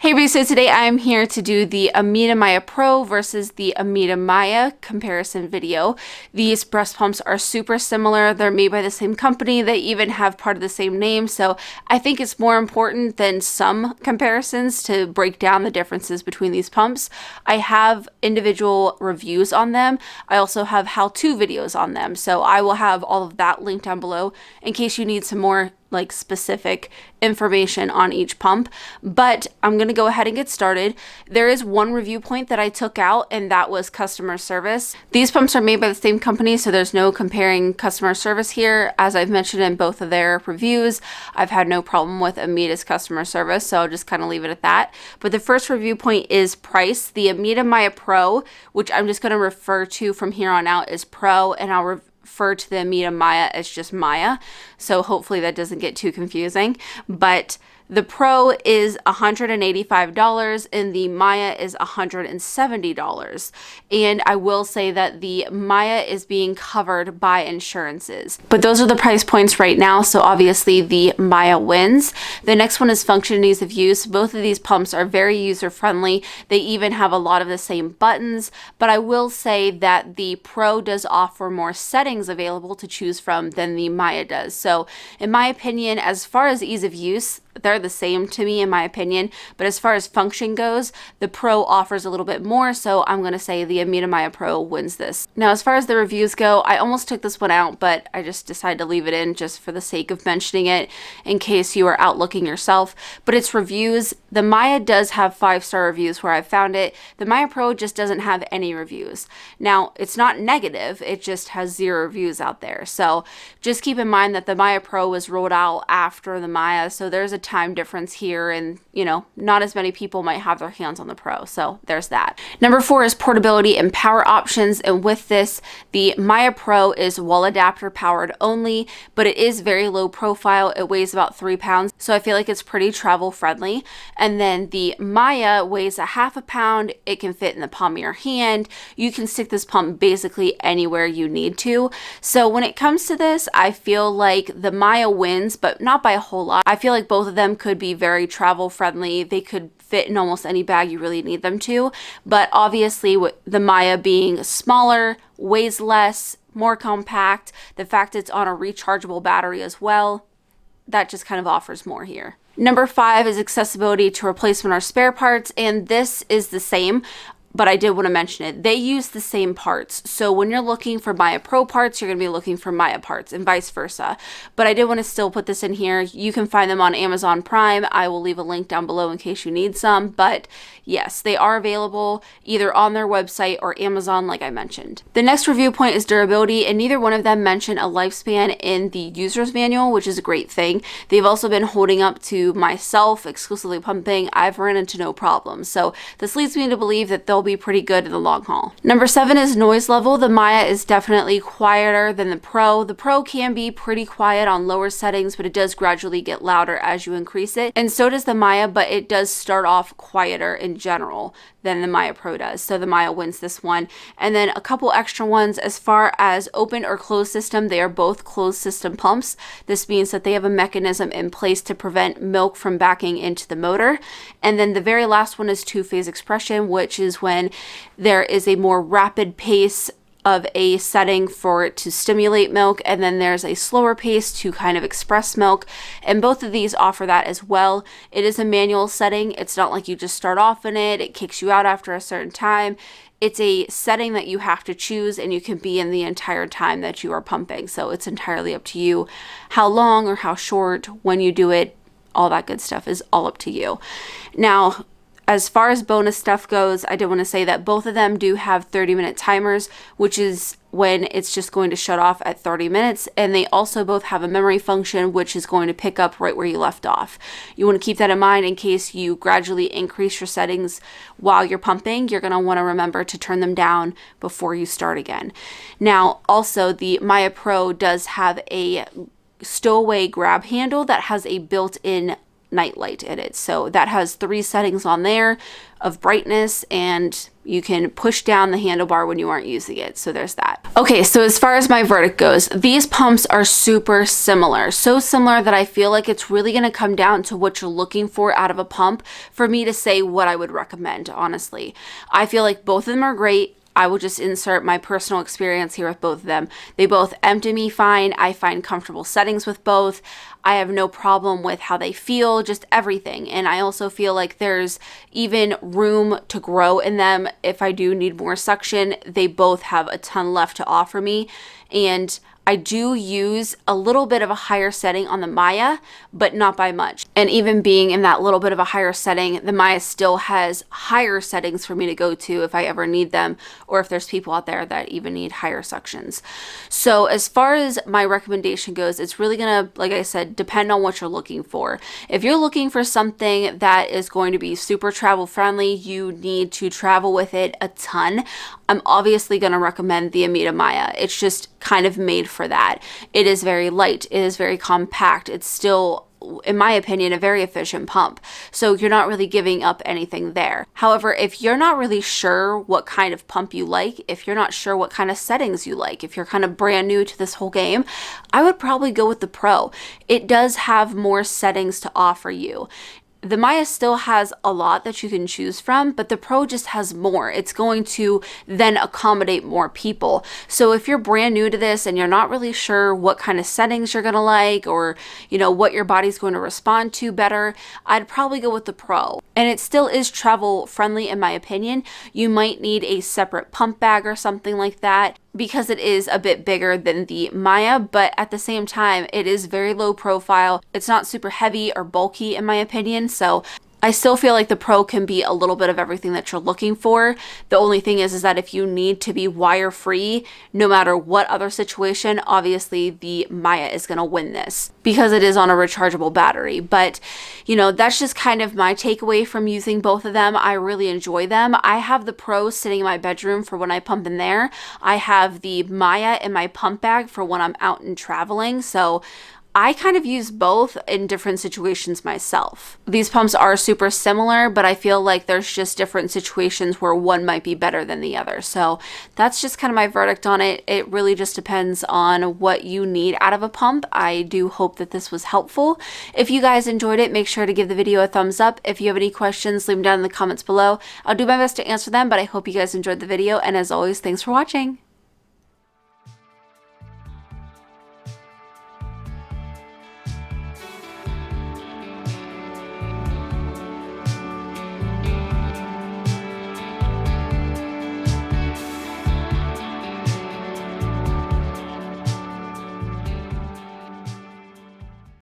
Hey everybody, so today I am here to do the Ameda Mya Pro versus the Ameda Mya comparison video. These breast pumps are super similar. They're made by the same company. They even have part of the same name. So I think it's more important than some comparisons to break down the differences between these pumps. I have individual reviews on them. I also have how-to videos on them. So I will have all of that linked down below in case you need some more specific information on each pump, but I'm going to go ahead and get started. There is one review point that I took out, and that was customer service. These pumps are made by the same company, so there's no comparing customer service here. As I've mentioned in both of their reviews, I've had no problem with Ameda's customer service, so I'll just kind of leave it at that. But the first review point is price. The Ameda Mya Pro, which I'm just going to refer to from here on out as Pro, and I'll refer to the Ameda Mya as just Mya, so hopefully that doesn't get too confusing. But the Pro is $185 and the Mya is $170. And I will say that the Mya is being covered by insurances. But those are the price points right now, so obviously the Mya wins. The next one is function and ease of use. Both of these pumps are very user-friendly. They even have a lot of the same buttons, but I will say that the Pro does offer more settings available to choose from than the Mya does. So in my opinion, as far as ease of use, they're the same to me in my opinion, but as far as function goes, the Pro offers a little bit more, so I'm going to say the Ameda Mya Pro wins this. Now, as far as the reviews go, I almost took this one out, but I just decided to leave it in just for the sake of mentioning it in case you are out looking yourself. But it's reviews. The Mya does have 5-star reviews where I found it. The Mya Pro just doesn't have any reviews. Now, it's not negative, it just has 0 reviews out there. So just keep in mind that the Mya Pro was rolled out after the Mya, so there's a time difference here, and not as many people might have their hands on the Pro, so there's that. Number 4 is portability and power options, and with this, the Mya Pro is wall adapter powered only, but it is very low profile. It weighs about 3 pounds, so I feel like it's pretty travel friendly. And then the Mya weighs a half a pound. It can fit in the palm of your hand. You can stick this pump basically anywhere you need to. So when it comes to this, I feel like the Mya wins, but not by a whole lot. I feel like both of them could be very travel friendly. They could fit in almost any bag you really need them to, but obviously with the Mya being smaller, weighs less, more compact, the fact it's on a rechargeable battery as well, that just kind of offers more here. Number 5 is accessibility to replacement or spare parts, and this is the same, but I did want to mention it. They use the same parts. So when you're looking for Mya Pro parts, you're going to be looking for Mya parts and vice versa. But I did want to still put this in here. You can find them on Amazon Prime. I will leave a link down below in case you need some. But yes, they are available either on their website or Amazon, like I mentioned. The next review point is durability, and neither one of them mention a lifespan in the user's manual, which is a great thing. They've also been holding up to myself, exclusively pumping. I've run into no problems. So this leads me to believe that they'll be pretty good in the long haul. Number 7 is noise level. The Mya is definitely quieter than the Pro. The Pro can be pretty quiet on lower settings, but it does gradually get louder as you increase it. And so does the Mya, but it does start off quieter in general than the Mya Pro does. So the Mya wins this one. And then a couple extra ones as far as open or closed system. They are both closed system pumps. This means that they have a mechanism in place to prevent milk from backing into the motor. And then the very last one is 2-phase expression, which is when there is a more rapid pace of a setting for it to stimulate milk, and then there's a slower pace to kind of express milk, and both of these offer that as well. It is a manual setting. It's not like you just start off in it, it kicks you out after a certain time. It's a setting that you have to choose, and you can be in the entire time that you are pumping, so it's entirely up to you how long or how short, when you do it. All that good stuff is all up to you. Now, as far as bonus stuff goes, I did want to say that both of them do have 30-minute timers, which is when it's just going to shut off at 30 minutes. And they also both have a memory function, which is going to pick up right where you left off. You want to keep that in mind in case you gradually increase your settings while you're pumping. You're going to want to remember to turn them down before you start again. Now, also, the Mya Pro does have a stowaway grab handle that has a built-in nightlight in it. So that has 3 settings on there of brightness, and You can push down the handlebar when you aren't using it. So there's that. Okay, so as far as my verdict goes, these pumps are super similar. So similar that I feel like it's really going to come down to what you're looking for out of a pump for me to say what I would recommend, honestly. I feel like both of them are great. I will just insert my personal experience here with both of them. They both empty me fine. I find comfortable settings with both. I have no problem with how they feel, just everything. And I also feel like there's even room to grow in them. If I do need more suction, they both have a ton left to offer me. And I do use a little bit of a higher setting on the Mya, but not by much. And even being in that little bit of a higher setting, the Mya still has higher settings for me to go to if I ever need them, or if there's people out there that even need higher suctions. So as far as my recommendation goes, it's really gonna, like I said, depend on what you're looking for. If you're looking for something that is going to be super travel friendly, you need to travel with it a ton, I'm obviously going to recommend the Ameda Mya. It's just kind of made for that. It is very light. It is very compact. It's still, in my opinion, a very efficient pump. So you're not really giving up anything there. However, if you're not really sure what kind of pump you like, if you're not sure what kind of settings you like, if you're kind of brand new to this whole game, I would probably go with the Pro. It does have more settings to offer you. The Mya still has a lot that you can choose from, but the Pro just has more. It's going to then accommodate more people. So if you're brand new to this and you're not really sure what kind of settings you're going to like, or what your body's going to respond to better, I'd probably go with the Pro. And it still is travel friendly in my opinion. You might need a separate pump bag or something like that, because it is a bit bigger than the Mya, but at the same time, it is very low profile. It's not super heavy or bulky in my opinion, so I still feel like the Pro can be a little bit of everything that you're looking for. The only thing is that if you need to be wire free, no matter what other situation, obviously the Mya is gonna win this because it is on a rechargeable battery. But that's just kind of my takeaway from using both of them. I really enjoy them. I have the Pro sitting in my bedroom for when I pump in there. I have the Mya in my pump bag for when I'm out and traveling. So I kind of use both in different situations myself. These pumps are super similar, but I feel like there's just different situations where one might be better than the other. So that's just kind of my verdict on it. It really just depends on what you need out of a pump. I do hope that this was helpful. If you guys enjoyed it, make sure to give the video a thumbs up. If you have any questions, leave them down in the comments below. I'll do my best to answer them, but I hope you guys enjoyed the video. And as always, thanks for watching.